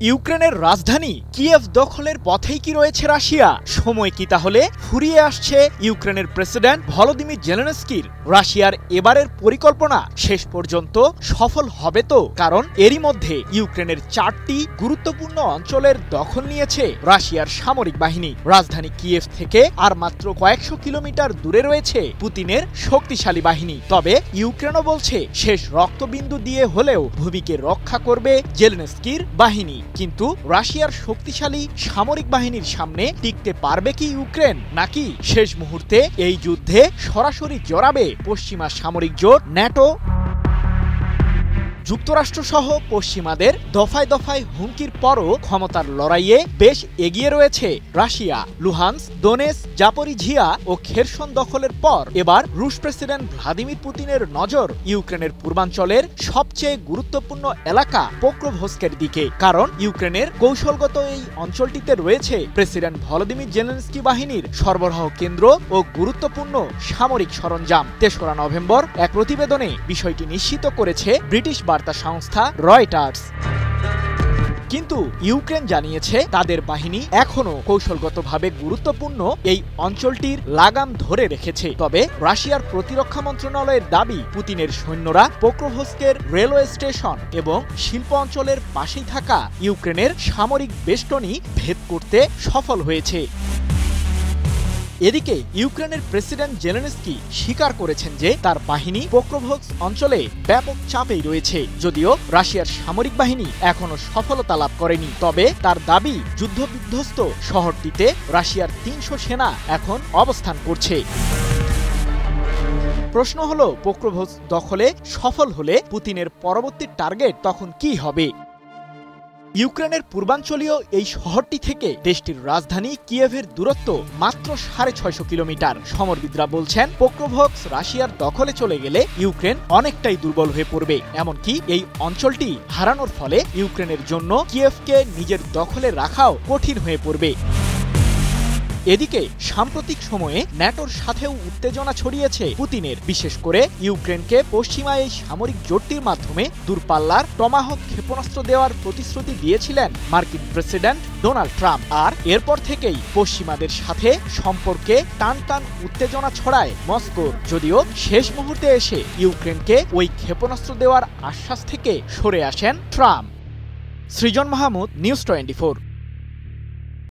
ইউক্রেনের রাজধানী কিয়েভ দখলের পথেই কি রয়েছে রাশিয়া? সময় কি তাহলে ফুরিয়ে আসছে ইউক্রেনের প্রেসিডেন্ট ভলোদিমির জেলেনস্কির? রাশিয়ার এবারের পরিকল্পনা শেষ পর্যন্ত সফল হবে তো? কারণ এরই মধ্যে ইউক্রেনের 4টি গুরুত্বপূর্ণ অঞ্চলের দখল নিয়েছে রাশিয়ার সামরিক বাহিনী। রাজধানী কিয়েভ থেকে আর মাত্র কয়েকশো কিলোমিটার দূরে রয়েছে পুতিনের শক্তিশালী বাহিনী। তবে ইউক্রেনও বলছে শেষ রক্তবিন্দু দিয়ে হলেও ভূমিকে রক্ষা করবে জেলেনস্কির বাহিনী। কিন্তু রাশিয়ার শক্তিশালী সামরিক বাহিনীর সামনে টিকতে পারবে কি ইউক্রেন, নাকি শেষ মুহূর্তে এই যুদ্ধে সরাসরি জড়াবে পশ্চিমা সামরিক জোট ন্যাটো? যুক্তরাষ্ট্রসহ পশ্চিমাদের দফায় দফায় হুমকির পরও ক্ষমতার লড়াইয়ে বেশ এগিয়ে রয়েছে রাশিয়া। লুহান্স, দোনেস, জাপোরিঝিয়া ও খেরসন দখলের পর এবার রুশ প্রেসিডেন্ট ভ্লাদিমির পুতিনের নজর ইউক্রেনের পূর্বাঞ্চলের সবচেয়ে গুরুত্বপূর্ণ এলাকা পোক্রোভস্কের দিকে। কারণ ইউক্রেনের কৌশলগত এই অঞ্চলটিতে রয়েছে প্রেসিডেন্ট ভলোদিমির জেলেনস্কি বাহিনীর সরবরাহ কেন্দ্র ও গুরুত্বপূর্ণ সামরিক সরঞ্জাম। ৩রা নভেম্বর এক প্রতিবেদনে বিষয়টি নিশ্চিত করেছে ব্রিটিশ বার্তা সংস্থা রয়টার্স। কিন্তু ইউক্রেন জানিয়েছে তাদের বাহিনী এখনও কৌশলগতভাবে গুরুত্বপূর্ণ এই অঞ্চলটির লাগাম ধরে রেখেছে। তবে রাশিয়ার প্রতিরক্ষা মন্ত্রণালয়ের দাবি, পুতিনের সৈন্যরা পোক্রোভস্কের রেলওয়ে স্টেশন এবং শিল্প অঞ্চলের পাশেই থাকা ইউক্রেনের সামরিক বেষ্টনী ভেদ করতে সফল হয়েছে। এদিকে ইউক্রেনের প্রেসিডেন্ট জেলেনস্কি স্বীকার করেছেন যে তার বাহিনী পোক্রোভস্ক অঞ্চলে ব্যাপক চাপেই রয়েছে। যদিও রাশিয়ার সামরিক বাহিনী এখনো সফলতা লাভ করেনি। তবে তার দাবি, যুদ্ধবিধ্বস্ত শহরটিতে রাশিয়ার ৩০০ সেনা এখন অবস্থান করছে। প্রশ্ন হলো, পোক্রোভস্ক দখলে সফল হলে পুতিনের পরবর্তী টার্গেট তখন কি হবে? ইউক্রেনের পূর্বাঞ্চলীয় এই শহরটি থেকে দেশটির রাজধানী কিয়েভের দূরত্ব মাত্র ৬৫০ কিলোমিটার। সমরবিদরা বলছেন, পোক্রোভস্ক রাশিয়ার দখলে চলে গেলে ইউক্রেন অনেকটাই দুর্বল হয়ে পড়বে। এমনকি এই অঞ্চলটি হারানোর ফলে ইউক্রেনের জন্য কিয়েভকে নিজের দখলে রাখাও কঠিন হয়ে পড়বে। এদিকে সাম্প্রতিক সময়ে ন্যাটোর সাথেও উত্তেজনা ছড়িয়েছে পুতিনের। বিশেষ করে ইউক্রেনকে পশ্চিমা এই সামরিক জোটটির মাধ্যমে দূরপাল্লার টমাহক ক্ষেপণাস্ত্র দেওয়ার প্রতিশ্রুতি দিয়েছিলেন মার্কিন প্রেসিডেন্ট ডোনাল্ড ট্রাম্প। আর এরপর থেকেই পশ্চিমাদের সাথে সম্পর্কে টান টান উত্তেজনা ছড়ায় মস্কোর। যদিও শেষ মুহূর্তে এসে ইউক্রেনকে ওই ক্ষেপণাস্ত্র দেওয়ার আশ্বাস থেকে সরে আসেন ট্রাম্প। সৃজন মাহমুদ, নিউজ 24।